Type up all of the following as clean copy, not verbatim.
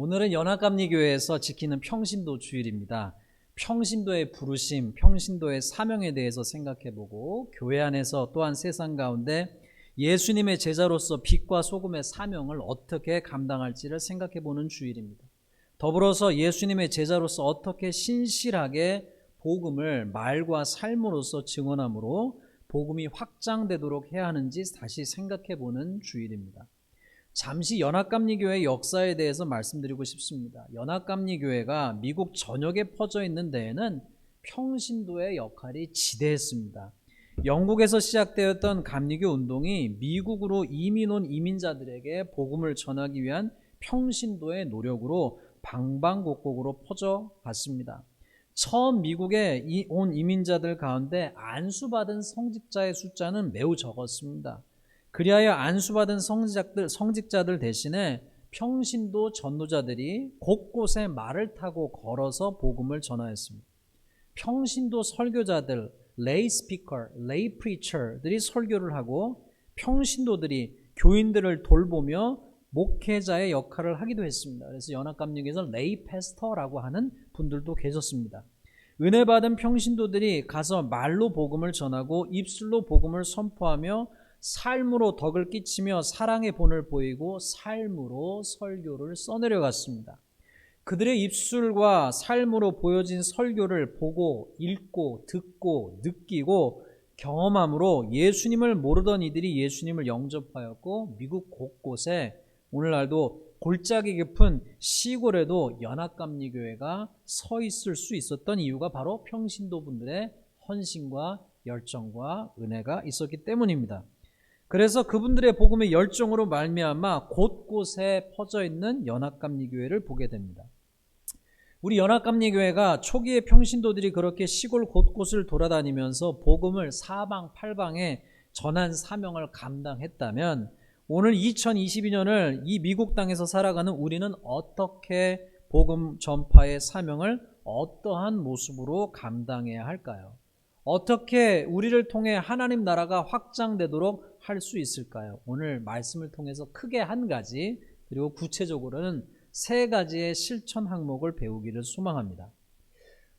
오늘은 연합감리교회에서 지키는 평신도 주일입니다. 평신도의 부르심, 평신도의 사명에 대해서 생각해보고 교회 안에서 또한 세상 가운데 예수님의 제자로서 빛과 소금의 사명을 어떻게 감당할지를 생각해보는 주일입니다. 더불어서 예수님의 제자로서 어떻게 신실하게 복음을 말과 삶으로서 증언함으로 복음이 확장되도록 해야 하는지 다시 생각해보는 주일입니다. 잠시 연합감리교회 역사에 대해서 말씀드리고 싶습니다. 연합감리교회가 미국 전역에 퍼져 있는 데에는 평신도의 역할이 지대했습니다. 영국에서 시작되었던 감리교 운동이 미국으로 이민 온 이민자들에게 복음을 전하기 위한 평신도의 노력으로 방방곡곡으로 퍼져갔습니다. 처음 미국에 온 이민자들 가운데 안수받은 성직자의 숫자는 매우 적었습니다. 그리하여 안수받은 성직자들 대신에 평신도 전도자들이 곳곳에 말을 타고 걸어서 복음을 전하였습니다. 평신도 설교자들, 레이 스피커, 레이 프리처들이 설교를 하고 평신도들이 교인들을 돌보며 목회자의 역할을 하기도 했습니다. 그래서 연합감리교에서 레이 패스터라고 하는 분들도 계셨습니다. 은혜 받은 평신도들이 가서 말로 복음을 전하고 입술로 복음을 선포하며 삶으로 덕을 끼치며 사랑의 본을 보이고 삶으로 설교를 써내려갔습니다. 그들의 입술과 삶으로 보여진 설교를 보고 읽고 듣고 느끼고 경험함으로 예수님을 모르던 이들이 예수님을 영접하였고 미국 곳곳에 오늘날도 골짜기 깊은 시골에도 연합감리교회가 서 있을 수 있었던 이유가 바로 평신도분들의 헌신과 열정과 은혜가 있었기 때문입니다. 그래서 그분들의 복음의 열정으로 말미암아 곳곳에 퍼져 있는 연합감리교회를 보게 됩니다. 우리 연합감리교회가 초기의 평신도들이 그렇게 시골 곳곳을 돌아다니면서 복음을 사방팔방에 전한 사명을 감당했다면 오늘 2022년을 이 미국 땅에서 살아가는 우리는 어떻게 복음 전파의 사명을 어떠한 모습으로 감당해야 할까요? 어떻게 우리를 통해 하나님 나라가 확장되도록 할 수 있을까요? 오늘 말씀을 통해서 크게 한 가지 그리고 구체적으로는 세 가지의 실천 항목을 배우기를 소망합니다.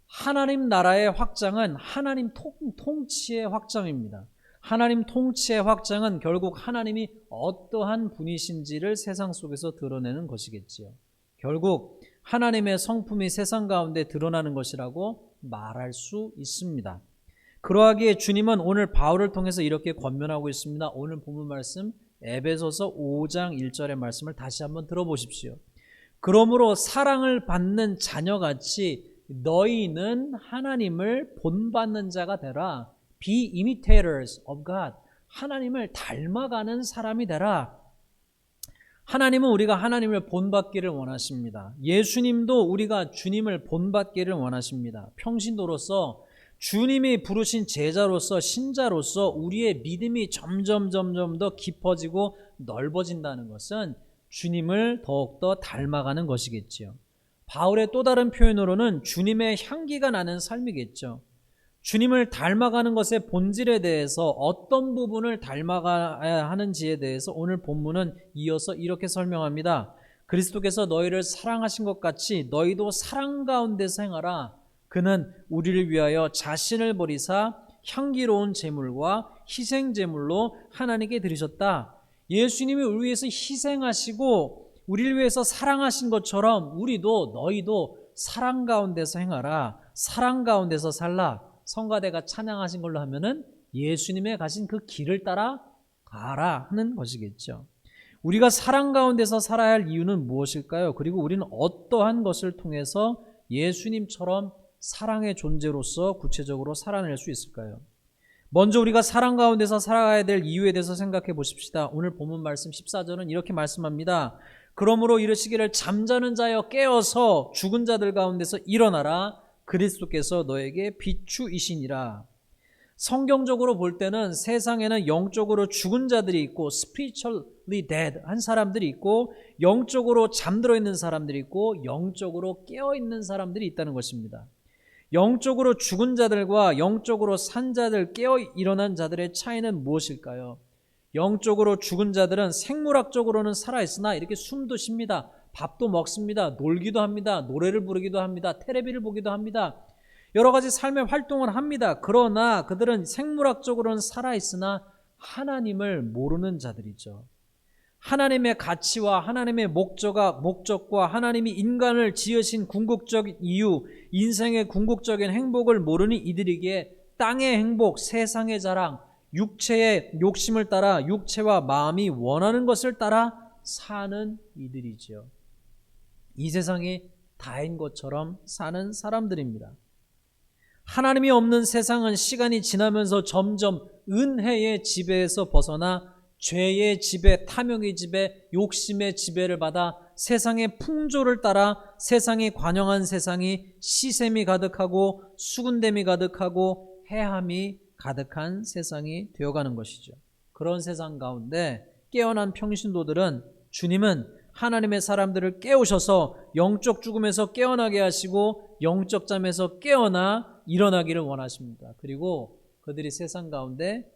하나님 나라의 확장은 하나님 통치의 확장입니다. 하나님 통치의 확장은 결국 하나님이 어떠한 분이신지를 세상 속에서 드러내는 것이겠지요. 결국 하나님의 성품이 세상 가운데 드러나는 것이라고 말할 수 있습니다. 그러하기에 주님은 오늘 바울을 통해서 이렇게 권면하고 있습니다. 오늘 본문 말씀 에베소서 5장 1절의 말씀을 다시 한번 들어보십시오. 그러므로 사랑을 받는 자녀같이 너희는 하나님을 본받는 자가 되라. Be imitators of God. 하나님을 닮아가는 사람이 되라. 하나님은 우리가 하나님을 본받기를 원하십니다. 예수님도 우리가 주님을 본받기를 원하십니다. 평신도로서 주님이 부르신 제자로서 신자로서 우리의 믿음이 점점 더 깊어지고 넓어진다는 것은 주님을 더욱더 닮아가는 것이겠지요. 바울의 또 다른 표현으로는 주님의 향기가 나는 삶이겠죠. 주님을 닮아가는 것의 본질에 대해서 어떤 부분을 닮아가야 하는지에 대해서 오늘 본문은 이어서 이렇게 설명합니다. 그리스도께서 너희를 사랑하신 것 같이 너희도 사랑 가운데서 행하라. 그는 우리를 위하여 자신을 버리사 향기로운 제물과 희생 제물로 하나님께 드리셨다. 예수님이 우리 위해서 희생하시고 우리를 위해서 사랑하신 것처럼 우리도 너희도 사랑 가운데서 행하라. 사랑 가운데서 살라. 성가대가 찬양하신 걸로 하면은 예수님의 가신 그 길을 따라 가라 하는 것이겠죠. 우리가 사랑 가운데서 살아야 할 이유는 무엇일까요? 그리고 우리는 어떠한 것을 통해서 예수님처럼 사랑의 존재로서 구체적으로 살아낼 수 있을까요? 먼저 우리가 사랑 가운데서 살아가야 될 이유에 대해서 생각해 보십시다. 오늘 본문 말씀 14절은 이렇게 말씀합니다. 그러므로 이르시기를 잠자는 자여 깨어서 죽은 자들 가운데서 일어나라. 그리스도께서 너에게 비추이시니라. 성경적으로 볼 때는 세상에는 영적으로 죽은 자들이 있고 spiritually dead 한 사람들이 있고 영적으로 잠들어 있는 사람들이 있고 영적으로 깨어 있는 사람들이 있다는 것입니다. 영적으로 죽은 자들과 영적으로 산 자들, 깨어 일어난 자들의 차이는 무엇일까요? 영적으로 죽은 자들은 생물학적으로는 살아있으나 이렇게 숨도 쉽니다. 밥도 먹습니다. 놀기도 합니다. 노래를 부르기도 합니다. 텔레비를 보기도 합니다. 여러 가지 삶의 활동을 합니다. 그러나 그들은 생물학적으로는 살아있으나 하나님을 모르는 자들이죠. 하나님의 가치와 하나님의 목적과 하나님이 인간을 지으신 궁극적인 이유, 인생의 궁극적인 행복을 모르는 이들에게 땅의 행복, 세상의 자랑, 육체의 욕심을 따라 육체와 마음이 원하는 것을 따라 사는 이들이지요. 이 세상이 다인 것처럼 사는 사람들입니다. 하나님이 없는 세상은 시간이 지나면서 점점 은혜의 지배에서 벗어나 죄의 지배, 탐욕의 지배, 욕심의 지배를 받아 세상의 풍조를 따라 세상이 관영한 세상이 시샘이 가득하고 수군댐이 가득하고 해함이 가득한 세상이 되어가는 것이죠. 그런 세상 가운데 깨어난 평신도들은 주님은 하나님의 사람들을 깨우셔서 영적 죽음에서 깨어나게 하시고 영적 잠에서 깨어나 일어나기를 원하십니다. 그리고 그들이 세상 가운데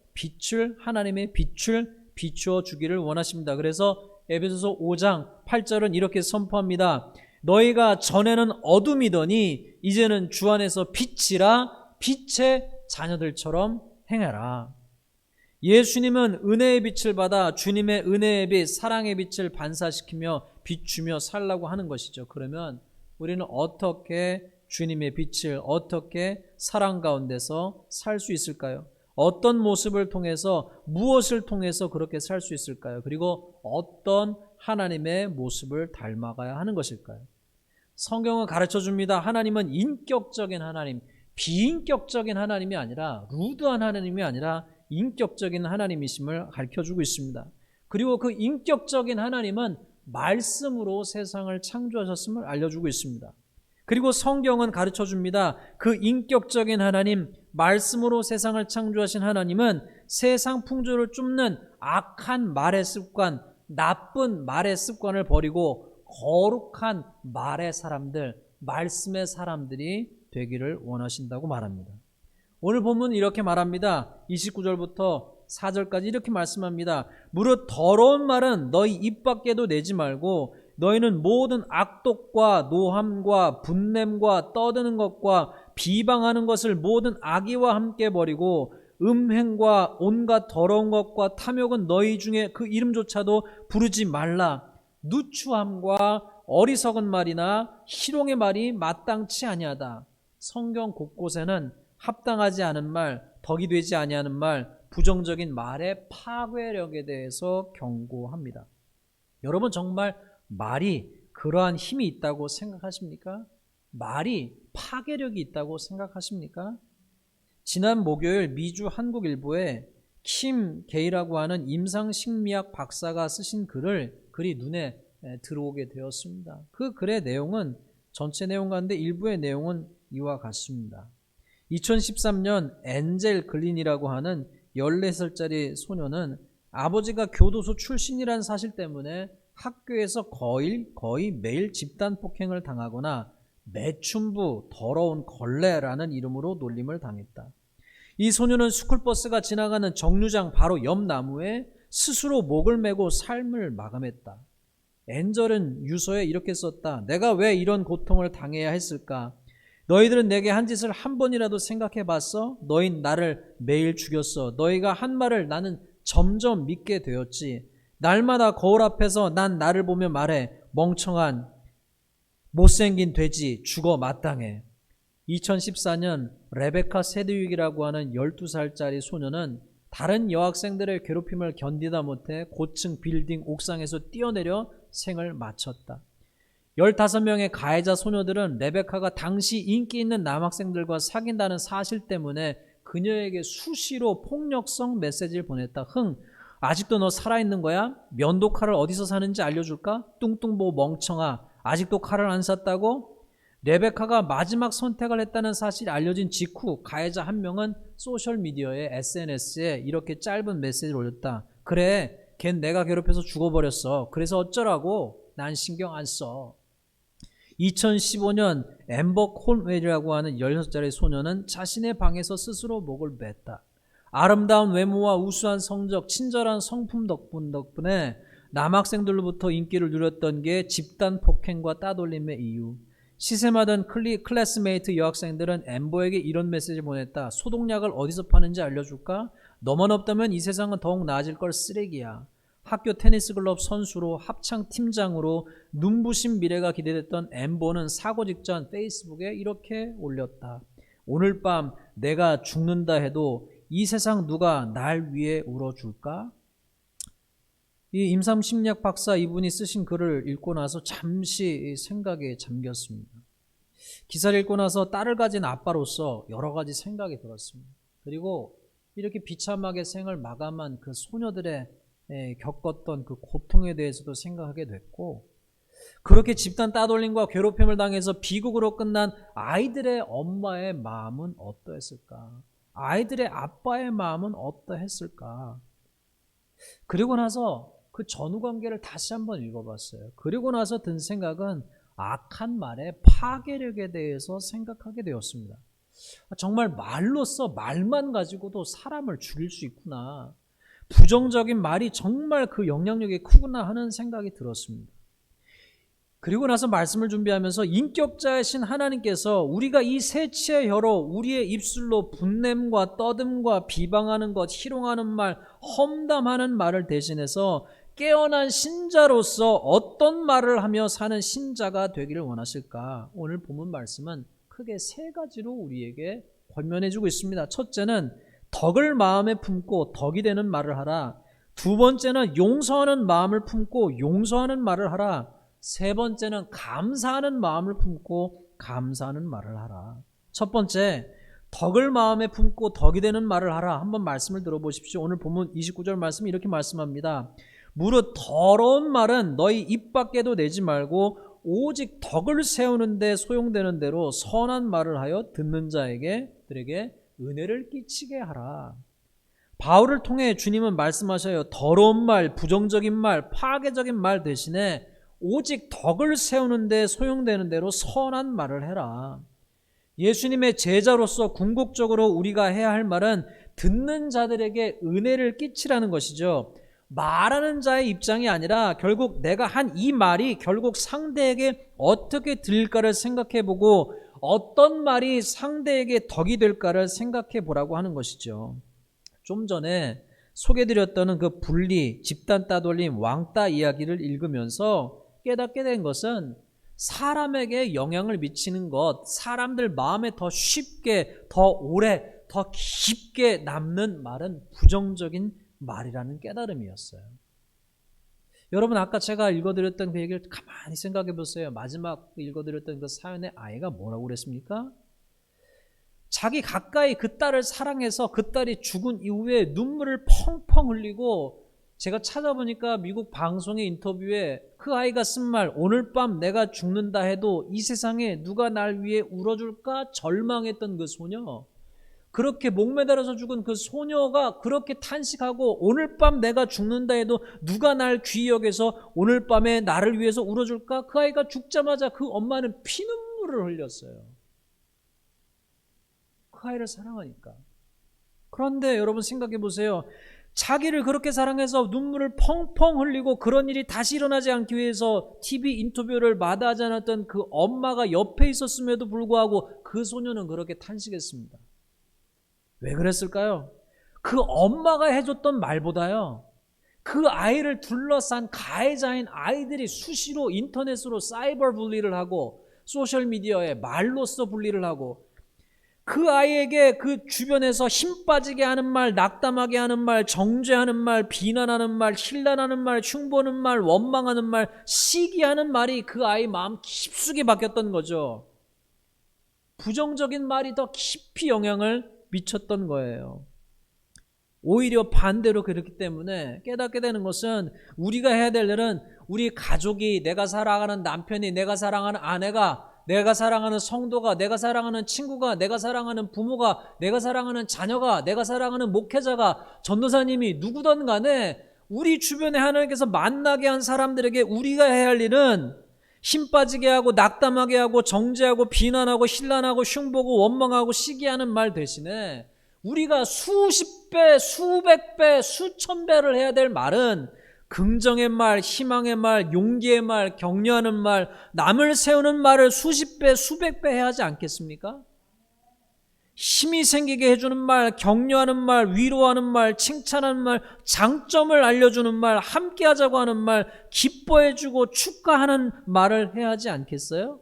하나님의 빛을 비추어 주기를 원하십니다. 그래서 에베소서 5장 8절은 이렇게 선포합니다. 너희가 전에는 어둠이더니 이제는 주 안에서 빛이라 빛의 자녀들처럼 행해라. 예수님은 은혜의 빛을 받아 주님의 은혜의 빛, 사랑의 빛을 반사시키며 비추며 살라고 하는 것이죠. 그러면 우리는 어떻게 주님의 빛을, 어떻게 사랑 가운데서 살 수 있을까요? 어떤 모습을 통해서, 무엇을 통해서 그렇게 살 수 있을까요? 그리고 어떤 하나님의 모습을 닮아가야 하는 것일까요? 성경은 가르쳐 줍니다. 하나님은 인격적인 하나님, 비인격적인 하나님이 아니라, 루드한 하나님이 아니라 인격적인 하나님이심을 가르쳐주고 있습니다. 그리고 그 인격적인 하나님은 말씀으로 세상을 창조하셨음을 알려주고 있습니다. 그리고 성경은 가르쳐줍니다. 그 인격적인 하나님, 말씀으로 세상을 창조하신 하나님은 세상 풍조를 쫓는 악한 말의 습관, 나쁜 말의 습관을 버리고 거룩한 말의 사람들, 말씀의 사람들이 되기를 원하신다고 말합니다. 오늘 본문은 이렇게 말합니다. 29절부터 4절까지 이렇게 말씀합니다. 무릇 더러운 말은 너희 입 밖에도 내지 말고 너희는 모든 악독과 노함과 분냄과 떠드는 것과 비방하는 것을 모든 악의와 함께 버리고 음행과 온갖 더러운 것과 탐욕은 너희 중에 그 이름조차도 부르지 말라. 누추함과 어리석은 말이나 희롱의 말이 마땅치 아니하다. 성경 곳곳에는 합당하지 않은 말, 덕이 되지 아니하는 말, 부정적인 말의 파괴력에 대해서 경고합니다. 여러분 정말 말이 그러한 힘이 있다고 생각하십니까? 말이 파괴력이 있다고 생각하십니까? 지난 목요일 미주 한국일보에 킴 게이라고 하는 임상식미학 박사가 쓰신 글이 눈에 들어오게 되었습니다. 그 글의 내용은 전체 내용 가운데 일부의 내용은 이와 같습니다. 2013년 엔젤 글린이라고 하는 14살짜리 소녀는 아버지가 교도소 출신이라는 사실 때문에 학교에서 거의 매일 집단 폭행을 당하거나 매춘부, 더러운 걸레라는 이름으로 놀림을 당했다. 이 소녀는 스쿨버스가 지나가는 정류장 바로 옆 나무에 스스로 목을 메고 삶을 마감했다. 엔젤은 유서에 이렇게 썼다. 내가 왜 이런 고통을 당해야 했을까? 너희들은 내게 한 짓을 한 번이라도 생각해 봤어? 너희는 나를 매일 죽였어. 너희가 한 말을 나는 점점 믿게 되었지. 날마다 거울 앞에서 난 나를 보며 말해. 멍청한 못생긴 돼지 죽어 마땅해. 2014년 레베카 세드윅이라고 하는 12살짜리 소녀는 다른 여학생들의 괴롭힘을 견디다 못해 고층 빌딩 옥상에서 뛰어내려 생을 마쳤다. 15명의 가해자 소녀들은 레베카가 당시 인기 있는 남학생들과 사귄다는 사실 때문에 그녀에게 수시로 폭력성 메시지를 보냈다. 아직도 너 살아있는 거야? 면도칼을 어디서 사는지 알려줄까? 뚱뚱보 멍청아. 아직도 칼을 안 샀다고? 레베카가 마지막 선택을 했다는 사실이 알려진 직후 가해자 한 명은 소셜미디어에 SNS에 이렇게 짧은 메시지를 올렸다. 그래, 걘 내가 괴롭혀서 죽어버렸어. 그래서 어쩌라고? 난 신경 안 써. 2015년 앰버 콘웰이라고 하는 16살의 소녀는 자신의 방에서 스스로 목을 맸다. 아름다운 외모와 우수한 성적, 친절한 성품 덕분에 남학생들로부터 인기를 누렸던 게 집단 폭행과 따돌림의 이유. 시샘하던 클래스메이트 여학생들은 엠버에게 이런 메시지를 보냈다. 소독약을 어디서 파는지 알려줄까? 너만 없다면 이 세상은 더욱 나아질 걸 쓰레기야. 학교 테니스 클럽 선수로 합창 팀장으로 눈부신 미래가 기대됐던 엠버는 사고 직전 페이스북에 이렇게 올렸다. 오늘 밤 내가 죽는다 해도 이 세상 누가 날 위해 울어줄까? 이 임상심리학 박사 이분이 쓰신 글을 읽고 나서 잠시 생각에 잠겼습니다. 기사를 읽고 나서 딸을 가진 아빠로서 여러 가지 생각이 들었습니다. 그리고 이렇게 비참하게 생을 마감한 그 소녀들의 겪었던 그 고통에 대해서도 생각하게 됐고, 그렇게 집단 따돌림과 괴롭힘을 당해서 비극으로 끝난 아이들의 엄마의 마음은 어떠했을까? 아이들의 아빠의 마음은 어떠했을까? 그리고 나서 그 전후 관계를 다시 한번 읽어봤어요. 그리고 나서 든 생각은 악한 말의 파괴력에 대해서 생각하게 되었습니다. 정말 말로써 말만 가지고도 사람을 죽일 수 있구나. 부정적인 말이 정말 그 영향력이 크구나 하는 생각이 들었습니다. 그리고 나서 말씀을 준비하면서 인격자이신 하나님께서 우리가 이 세치의 혀로 우리의 입술로 분냄과 떠듬과 비방하는 것, 희롱하는 말, 험담하는 말을 대신해서 깨어난 신자로서 어떤 말을 하며 사는 신자가 되기를 원하실까? 오늘 본문 말씀은 크게 세 가지로 우리에게 권면해주고 있습니다. 첫째는 덕을 마음에 품고 덕이 되는 말을 하라. 두 번째는 용서하는 마음을 품고 용서하는 말을 하라. 세 번째는 감사하는 마음을 품고 감사하는 말을 하라. 첫 번째, 덕을 마음에 품고 덕이 되는 말을 하라. 한번 말씀을 들어보십시오. 오늘 본문 29절 말씀이 이렇게 말씀합니다. 무릇 더러운 말은 너희 입 밖에도 내지 말고 오직 덕을 세우는 데 소용되는 대로 선한 말을 하여 듣는 자들에게 은혜를 끼치게 하라. 바울을 통해 주님은 말씀하셔요. 더러운 말, 부정적인 말, 파괴적인 말 대신에 오직 덕을 세우는 데 소용되는 대로 선한 말을 해라. 예수님의 제자로서 궁극적으로 우리가 해야 할 말은 듣는 자들에게 은혜를 끼치라는 것이죠. 말하는 자의 입장이 아니라 결국 내가 한 이 말이 결국 상대에게 어떻게 들릴까를 생각해보고 어떤 말이 상대에게 덕이 될까를 생각해보라고 하는 것이죠. 좀 전에 소개드렸던 그 분리, 집단 따돌림, 왕따 이야기를 읽으면서 깨닫게 된 것은 사람에게 영향을 미치는 것, 사람들 마음에 더 쉽게, 더 오래, 더 깊게 남는 말은 부정적인 말이라는 깨달음이었어요. 여러분, 아까 제가 읽어드렸던 그 얘기를 가만히 생각해 보세요. 마지막 읽어드렸던 그 사연의 아이가 뭐라고 그랬습니까? 자기 가까이 그 딸을 사랑해서 그 딸이 죽은 이후에 눈물을 펑펑 흘리고, 제가 찾아보니까 미국 방송의 인터뷰에 그 아이가 쓴 말, 오늘 밤 내가 죽는다 해도 이 세상에 누가 날 위해 울어줄까 절망했던 그 소녀, 그렇게 목매달아서 죽은 그 소녀가 그렇게 탄식하고 오늘 밤 내가 죽는다 해도 누가 날 귀히 여겨서 오늘 밤에 나를 위해서 울어줄까? 그 아이가 죽자마자 그 엄마는 피눈물을 흘렸어요. 그 아이를 사랑하니까. 그런데 여러분 생각해 보세요. 자기를 그렇게 사랑해서 눈물을 펑펑 흘리고 그런 일이 다시 일어나지 않기 위해서 TV 인터뷰를 마다하지 않았던 그 엄마가 옆에 있었음에도 불구하고 그 소녀는 그렇게 탄식했습니다. 왜 그랬을까요? 그 엄마가 해줬던 말보다요, 그 아이를 둘러싼 가해자인 아이들이 수시로 인터넷으로 사이버 분리를 하고 소셜미디어에 말로써 분리를 하고 그 아이에게 그 주변에서 힘 빠지게 하는 말, 낙담하게 하는 말, 정죄하는 말, 비난하는 말, 힐난하는 말, 흉보는 말, 원망하는 말, 시기하는 말이 그 아이 마음 깊숙이 박혔던 거죠. 부정적인 말이 더 깊이 영향을 미쳤던 거예요. 오히려 반대로 그렇기 때문에 깨닫게 되는 것은 우리가 해야 될 일은 우리 가족이, 내가 사랑하는 남편이, 내가 사랑하는 아내가, 내가 사랑하는 성도가, 내가 사랑하는 친구가, 내가 사랑하는 부모가, 내가 사랑하는 자녀가, 내가 사랑하는 목회자가, 전도사님이 누구든 간에 우리 주변에 하나님께서 만나게 한 사람들에게 우리가 해야 할 일은 힘 빠지게 하고 낙담하게 하고 정죄하고 비난하고 힐난하고 흉보고 원망하고 시기하는 말 대신에 우리가 수십 배, 수백 배, 수천 배를 해야 될 말은 긍정의 말, 희망의 말, 용기의 말, 격려하는 말, 남을 세우는 말을 수십 배, 수백 배 해야 하지 않겠습니까? 힘이 생기게 해주는 말, 격려하는 말, 위로하는 말, 칭찬하는 말, 장점을 알려주는 말, 함께하자고 하는 말, 기뻐해주고 축하하는 말을 해야 하지 않겠어요?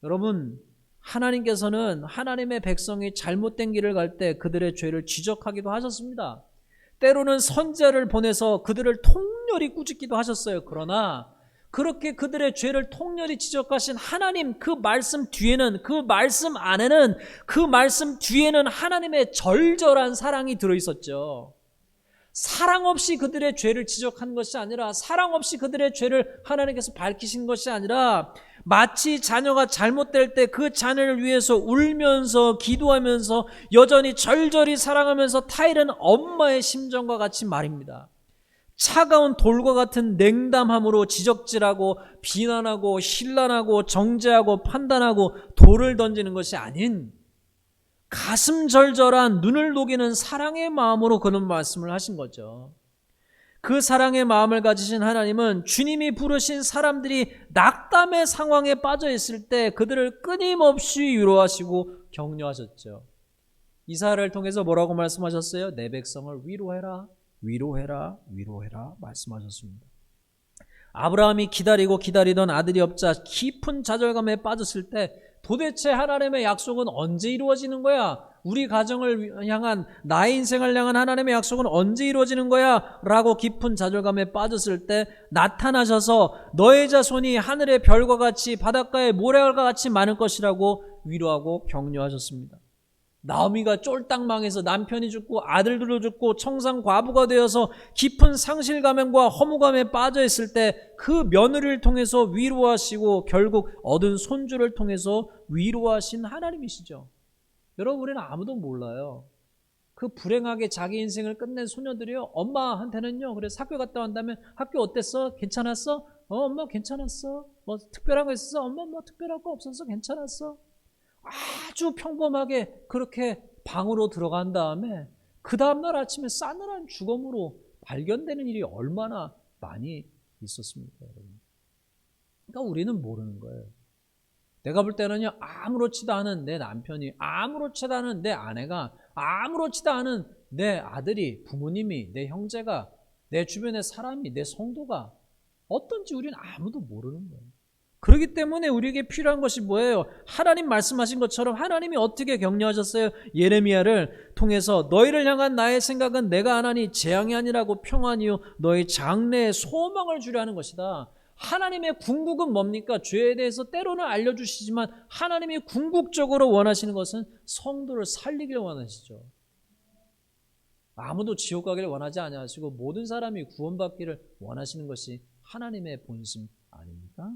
여러분, 하나님께서는 하나님의 백성이 잘못된 길을 갈 때 그들의 죄를 지적하기도 하셨습니다. 때로는 선지자를 보내서 그들을 통렬히 꾸짖기도 하셨어요. 그러나 그렇게 그들의 죄를 통렬히 지적하신 하나님, 그 말씀 뒤에는, 그 말씀 안에는, 그 말씀 뒤에는 하나님의 절절한 사랑이 들어있었죠. 사랑 없이 그들의 죄를 지적한 것이 아니라, 사랑 없이 그들의 죄를 하나님께서 밝히신 것이 아니라, 마치 자녀가 잘못될 때 그 자녀를 위해서 울면서 기도하면서 여전히 절절히 사랑하면서 타이른 엄마의 심정과 같이 말입니다. 차가운 돌과 같은 냉담함으로 지적질하고 비난하고 신란하고 정죄하고 판단하고 돌을 던지는 것이 아닌 가슴 절절한 눈을 녹이는 사랑의 마음으로 그런 말씀을 하신 거죠. 그 사랑의 마음을 가지신 하나님은 주님이 부르신 사람들이 낙담의 상황에 빠져 있을 때 그들을 끊임없이 위로하시고 격려하셨죠. 이사야를 통해서 뭐라고 말씀하셨어요? 내 백성을 위로해라, 위로해라, 위로해라 말씀하셨습니다. 아브라함이 기다리고 기다리던 아들이 없자 깊은 좌절감에 빠졌을 때 도대체 하나님의 약속은 언제 이루어지는 거야? 우리 가정을 향한, 나의 인생을 향한 하나님의 약속은 언제 이루어지는 거야? 라고 깊은 좌절감에 빠졌을 때 나타나셔서 너의 자손이 하늘의 별과 같이 바닷가의 모래알과 같이 많을 것이라고 위로하고 격려하셨습니다. 나오미가 쫄딱 망해서 남편이 죽고 아들들도 죽고 청산 과부가 되어서 깊은 상실감과 허무감에 빠져 있을 때 그 며느리를 통해서 위로하시고 결국 얻은 손주를 통해서 위로하신 하나님이시죠. 여러분, 우리는 아무도 몰라요. 그 불행하게 자기 인생을 끝낸 소녀들이요, 엄마한테는요, 그래 학교 갔다 온다면 학교 어땠어? 괜찮았어? 엄마 괜찮았어. 뭐 특별한 거 있었어? 엄마 뭐 특별한 거 없었어? 괜찮았어. 아주 평범하게 그렇게 방으로 들어간 다음에 그 다음날 아침에 싸늘한 죽음으로 발견되는 일이 얼마나 많이 있었습니까, 여러분? 그러니까 우리는 모르는 거예요. 내가 볼 때는요, 아무렇지도 않은 내 남편이, 아무렇지도 않은 내 아내가, 아무렇지도 않은 내 아들이, 부모님이, 내 형제가, 내 주변의 사람이, 내 성도가 어떤지 우리는 아무도 모르는 거예요. 그렇기 때문에 우리에게 필요한 것이 뭐예요? 하나님 말씀하신 것처럼 하나님이 어떻게 격려하셨어요? 예레미야를 통해서 너희를 향한 나의 생각은 내가 하나니 재앙이 아니라고 평안이요 너희 장래에 소망을 주려 하는 것이다. 하나님의 궁극은 뭡니까? 죄에 대해서 때로는 알려주시지만 하나님이 궁극적으로 원하시는 것은 성도를 살리기를 원하시죠. 아무도 지옥 가기를 원하지 아니하시고 모든 사람이 구원받기를 원하시는 것이 하나님의 본심 아닙니까?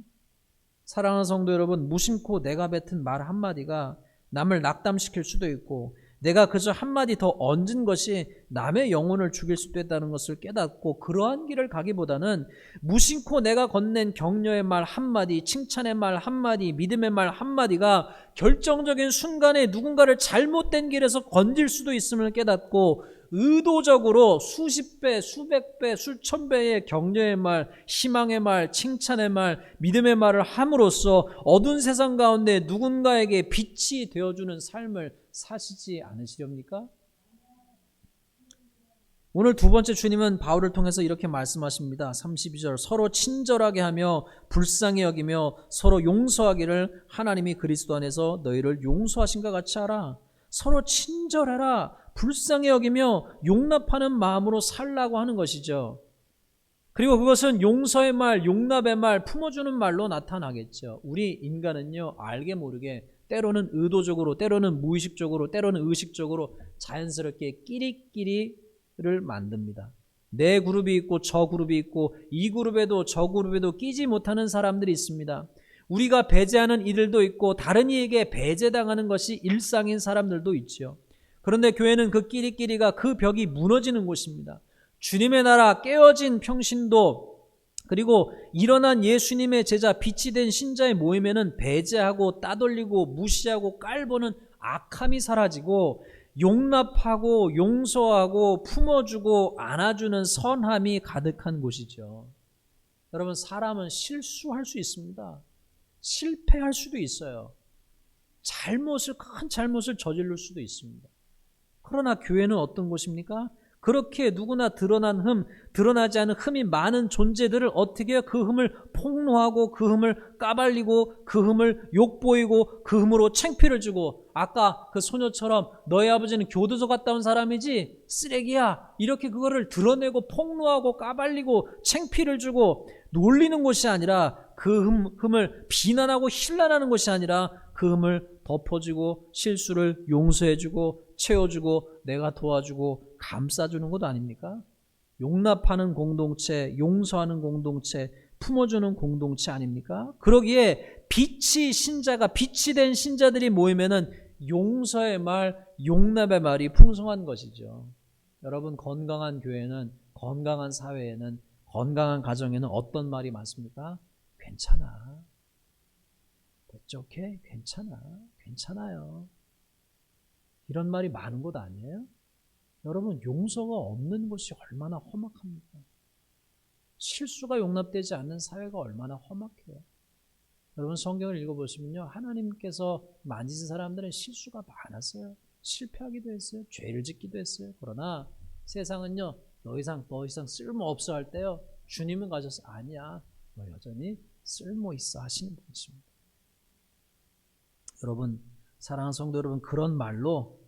사랑하는 성도 여러분, 무심코 내가 뱉은 말 한마디가 남을 낙담시킬 수도 있고 내가 그저 한마디 더 얹은 것이 남의 영혼을 죽일 수도 있다는 것을 깨닫고 그러한 길을 가기보다는 무심코 내가 건넨 격려의 말 한마디, 칭찬의 말 한마디, 믿음의 말 한마디가 결정적인 순간에 누군가를 잘못된 길에서 건질 수도 있음을 깨닫고 의도적으로 수십 배, 수백 배, 수천 배의 격려의 말, 희망의 말, 칭찬의 말, 믿음의 말을 함으로써 어두운 세상 가운데 누군가에게 빛이 되어주는 삶을 사시지 않으시렵니까? 오늘 두 번째 주님은 바울을 통해서 이렇게 말씀하십니다. 32절, 서로 친절하게 하며 불쌍히 여기며 서로 용서하기를 하나님이 그리스도 안에서 너희를 용서하신과 같이 하라. 서로 친절해라, 불쌍히 여기며 용납하는 마음으로 살라고 하는 것이죠. 그리고 그것은 용서의 말, 용납의 말, 품어주는 말로 나타나겠죠. 우리 인간은요, 알게 모르게 때로는 의도적으로, 때로는 무의식적으로, 때로는 의식적으로 자연스럽게 끼리끼리를 만듭니다. 내 그룹이 있고 저 그룹이 있고 이 그룹에도 저 그룹에도 끼지 못하는 사람들이 있습니다. 우리가 배제하는 이들도 있고 다른 이에게 배제당하는 것이 일상인 사람들도 있죠. 그런데 교회는 그 끼리끼리가 그 벽이 무너지는 곳입니다. 주님의 나라 깨어진 평신도 그리고 일어난 예수님의 제자 빛이 된 신자의 모임에는 배제하고 따돌리고 무시하고 깔보는 악함이 사라지고 용납하고 용서하고 품어주고 안아주는 선함이 가득한 곳이죠. 여러분, 사람은 실수할 수 있습니다. 실패할 수도 있어요. 큰 잘못을 저지를 수도 있습니다. 그러나 교회는 어떤 곳입니까? 그렇게 누구나 드러나지 않은 흠이 많은 존재들을 어떻게 그 흠을 폭로하고 그 흠을 까발리고 그 흠을 욕보이고 그 흠으로 창피를 주고, 아까 그 소녀처럼 너희 아버지는 교도소 갔다 온 사람이지 쓰레기야, 이렇게 그거를 드러내고 폭로하고 까발리고 창피를 주고 놀리는 것이 아니라, 그 흠을 비난하고 힐난하는 것이 아니라 그 흠을 덮어주고 실수를 용서해주고 채워주고 내가 도와주고 감싸주는 것 아닙니까? 용납하는 공동체, 용서하는 공동체, 품어주는 공동체 아닙니까? 그러기에 빛이 된 신자들이 모이면은 용서의 말, 용납의 말이 풍성한 것이죠. 여러분, 건강한 교회는, 건강한 사회에는, 건강한 가정에는 어떤 말이 많습니까? 괜찮아. That's okay. 괜찮아. 괜찮아요. 이런 말이 많은 것 아니에요? 여러분, 용서가 없는 것이 얼마나 험악합니까? 실수가 용납되지 않는 사회가 얼마나 험악해요. 여러분, 성경을 읽어보시면요, 하나님께서 만지신 사람들은 실수가 많았어요. 실패하기도 했어요. 죄를 짓기도 했어요. 그러나 세상은요, 더 이상 쓸모없어 할 때요, 주님은 가셔서 아니야, 너 여전히 쓸모있어 하시는 분이십니다. 여러분, 사랑하는 성도 여러분, 그런 말로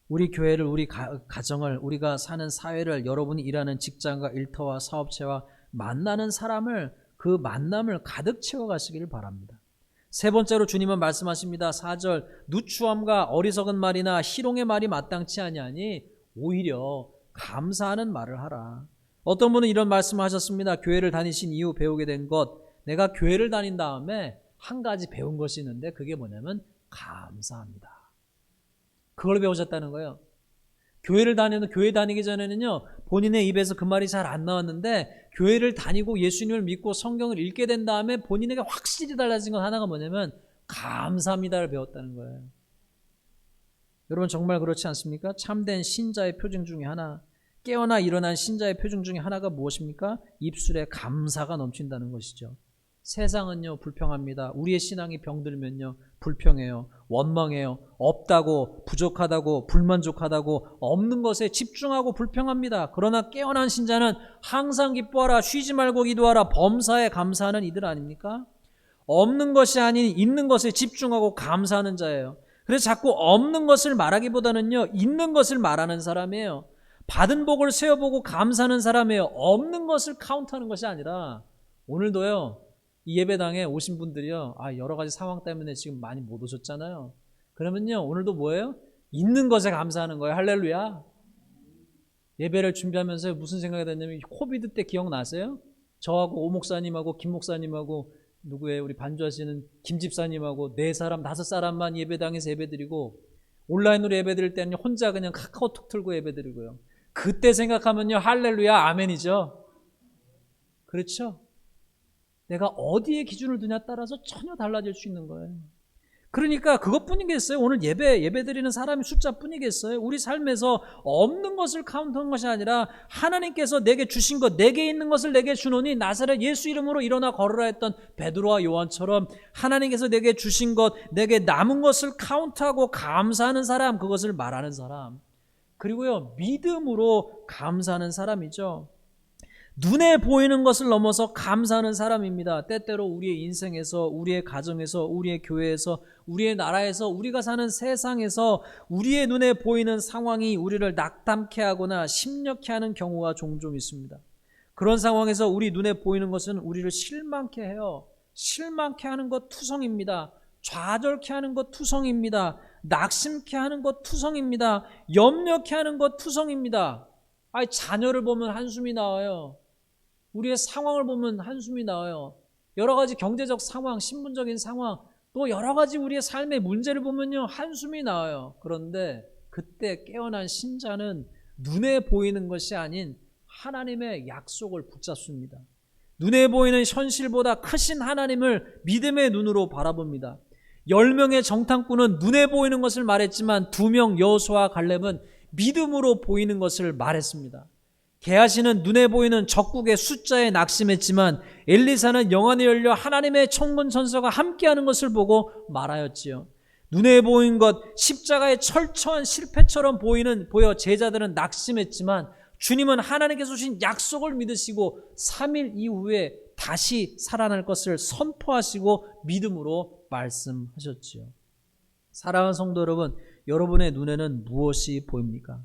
우리 교회를, 우리 가정을, 우리가 사는 사회를, 여러분이 일하는 직장과 일터와 사업체와 만나는 사람을, 그 만남을 가득 채워가시기를 바랍니다. 세 번째로 주님은 말씀하십니다. 4절, 누추함과 어리석은 말이나 희롱의 말이 마땅치 아니하니 오히려 감사하는 말을 하라. 어떤 분은 이런 말씀을 하셨습니다. 교회를 다니신 이후 배우게 된 것, 내가 교회를 다닌 다음에 한 가지 배운 것이 있는데 그게 뭐냐면 감사합니다. 그걸 배우셨다는 거예요. 교회 다니기 전에는요, 본인의 입에서 그 말이 잘 안 나왔는데 교회를 다니고 예수님을 믿고 성경을 읽게 된 다음에 본인에게 확실히 달라진 것 하나가 뭐냐면 감사합니다를 배웠다는 거예요. 여러분, 정말 그렇지 않습니까? 참된 신자의 표정 중에 하나, 깨어나 일어난 신자의 표정 중에 하나가 무엇입니까? 입술에 감사가 넘친다는 것이죠. 세상은요, 불평합니다. 우리의 신앙이 병들면요, 불평해요. 원망해요. 없다고, 부족하다고, 불만족하다고, 없는 것에 집중하고 불평합니다. 그러나 깨어난 신자는 항상 기뻐하라, 쉬지 말고 기도하라, 범사에 감사하는 이들 아닙니까? 없는 것이 아닌 있는 것에 집중하고 감사하는 자예요. 그래서 자꾸 없는 것을 말하기보다는요, 있는 것을 말하는 사람이에요. 받은 복을 세어보고 감사하는 사람이에요. 없는 것을 카운트하는 것이 아니라, 오늘도요, 이 예배당에 오신 분들이요, 여러 가지 상황 때문에 지금 많이 못 오셨잖아요. 그러면요, 오늘도 뭐예요? 있는 것에 감사하는 거예요. 할렐루야. 예배를 준비하면서 무슨 생각이 됐냐면, 코비드 때 기억나세요? 저하고 오 목사님하고 김 목사님하고 우리 반주하시는 김 집사님하고 4사람, 5사람만 예배당에서 예배드리고, 온라인으로 예배드릴 때는 혼자 그냥 카카오톡 틀고 예배드리고요. 그때 생각하면요, 할렐루야, 아멘이죠. 그렇죠? 내가 어디에 기준을 두냐에 따라서 전혀 달라질 수 있는 거예요. 그러니까 그것뿐이겠어요? 오늘 예배드리는 사람이 숫자뿐이겠어요? 우리 삶에서 없는 것을 카운트하는 것이 아니라 하나님께서 내게 주신 것, 내게 있는 것을 내게 주노니 나사렛 예수 이름으로 일어나 걸으라 했던 베드로와 요한처럼 하나님께서 내게 주신 것, 내게 남은 것을 카운트하고 감사하는 사람, 그것을 말하는 사람, 그리고요, 믿음으로 감사하는 사람이죠. 눈에 보이는 것을 넘어서 감사하는 사람입니다. 때때로 우리의 인생에서, 우리의 가정에서, 우리의 교회에서, 우리의 나라에서, 우리가 사는 세상에서 우리의 눈에 보이는 상황이 우리를 낙담케 하거나 심력케 하는 경우가 종종 있습니다. 그런 상황에서 우리 눈에 보이는 것은 우리를 실망케 해요. 실망케 하는 것 투성입니다. 좌절케 하는 것 투성입니다. 낙심케 하는 것 투성입니다. 염려케 하는 것 투성입니다. 자녀를 보면 한숨이 나와요. 우리의 상황을 보면 한숨이 나와요. 여러 가지 경제적 상황, 신분적인 상황, 또 여러 가지 우리의 삶의 문제를 보면요, 한숨이 나와요. 그런데 그때 깨어난 신자는 눈에 보이는 것이 아닌 하나님의 약속을 붙잡습니다. 눈에 보이는 현실보다 크신 하나님을 믿음의 눈으로 바라봅니다. 10명의 정탐꾼은 눈에 보이는 것을 말했지만 2명 여호수아와 갈렙은 믿음으로 보이는 것을 말했습니다. 게하시는 눈에 보이는 적국의 숫자에 낙심했지만 엘리사는 영안이 열려 하나님의 천군 천사가 함께하는 것을 보고 말하였지요. 눈에 보인 것 십자가의 철저한 실패처럼 보여 제자들은 낙심했지만 주님은 하나님께서 주신 약속을 믿으시고 3일 이후에 다시 살아날 것을 선포하시고 믿음으로 말씀하셨지요. 사랑하는 성도 여러분, 여러분의 눈에는 무엇이 보입니까?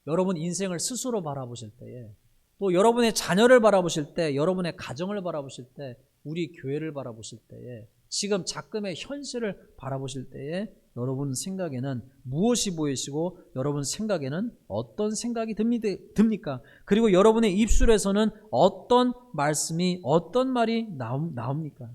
여러분 인생을 스스로 바라보실 때에, 또 여러분의 자녀를 바라보실 때, 여러분의 가정을 바라보실 때, 우리 교회를 바라보실 때에, 지금 작금의 현실을 바라보실 때에 여러분 생각에는 무엇이 보이시고 여러분 생각에는 어떤 생각이 듭니까? 그리고 여러분의 입술에서는 어떤 말씀이, 어떤 말이 나옵니까?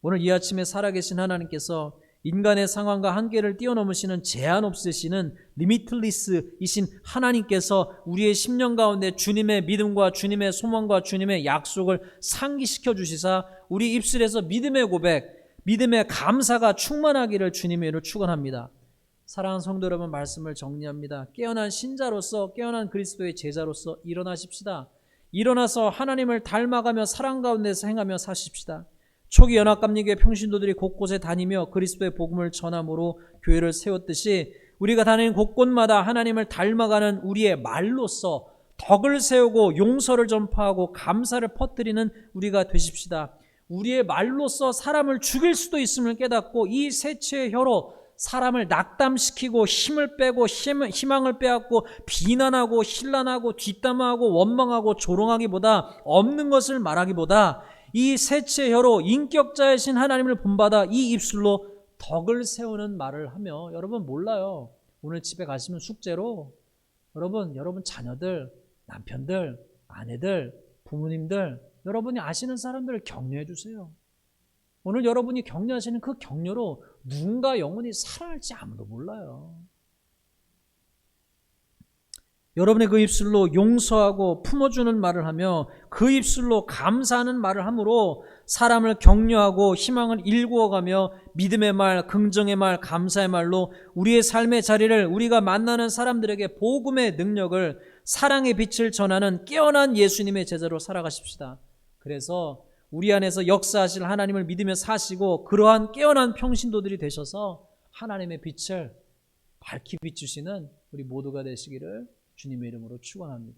오늘 이 아침에 살아계신 하나님께서 인간의 상황과 한계를 뛰어넘으시는 제한 없으시는 리미틀리스이신 하나님께서 우리의 심령 가운데 주님의 믿음과 주님의 소망과 주님의 약속을 상기시켜 주시사 우리 입술에서 믿음의 고백, 믿음의 감사가 충만하기를 주님의 이름으로 축원합니다. 사랑하는 성도 여러분, 말씀을 정리합니다. 깨어난 신자로서, 깨어난 그리스도의 제자로서 일어나십시다. 일어나서 하나님을 닮아가며 사랑 가운데서 행하며 사십시다. 초기 연합감리교회 평신도들이 곳곳에 다니며 그리스도의 복음을 전함으로 교회를 세웠듯이 우리가 다니는 곳곳마다 하나님을 닮아가는 우리의 말로서 덕을 세우고 용서를 전파하고 감사를 퍼뜨리는 우리가 되십시다. 우리의 말로서 사람을 죽일 수도 있음을 깨닫고 이 세치의 혀로 사람을 낙담시키고 힘을 빼고 희망을 빼앗고 비난하고 신란하고 뒷담화하고 원망하고 조롱하기보다 없는 것을 말하기보다 이 세치의 혀로 인격자이신 하나님을 본받아 이 입술로 덕을 세우는 말을 하며, 여러분 몰라요, 오늘 집에 가시면 숙제로 여러분 자녀들, 남편들, 아내들, 부모님들, 여러분이 아시는 사람들을 격려해 주세요. 오늘 여러분이 격려하시는 그 격려로 누군가 영혼이 살아날지 아무도 몰라요. 여러분의 그 입술로 용서하고 품어주는 말을 하며 그 입술로 감사하는 말을 함으로 사람을 격려하고 희망을 일구어가며 믿음의 말, 긍정의 말, 감사의 말로 우리의 삶의 자리를, 우리가 만나는 사람들에게 복음의 능력을, 사랑의 빛을 전하는 깨어난 예수님의 제자로 살아가십시다. 그래서 우리 안에서 역사하실 하나님을 믿으며 사시고 그러한 깨어난 평신도들이 되셔서 하나님의 빛을 밝히 비추시는 우리 모두가 되시기를 주님의 이름으로 축원합니다.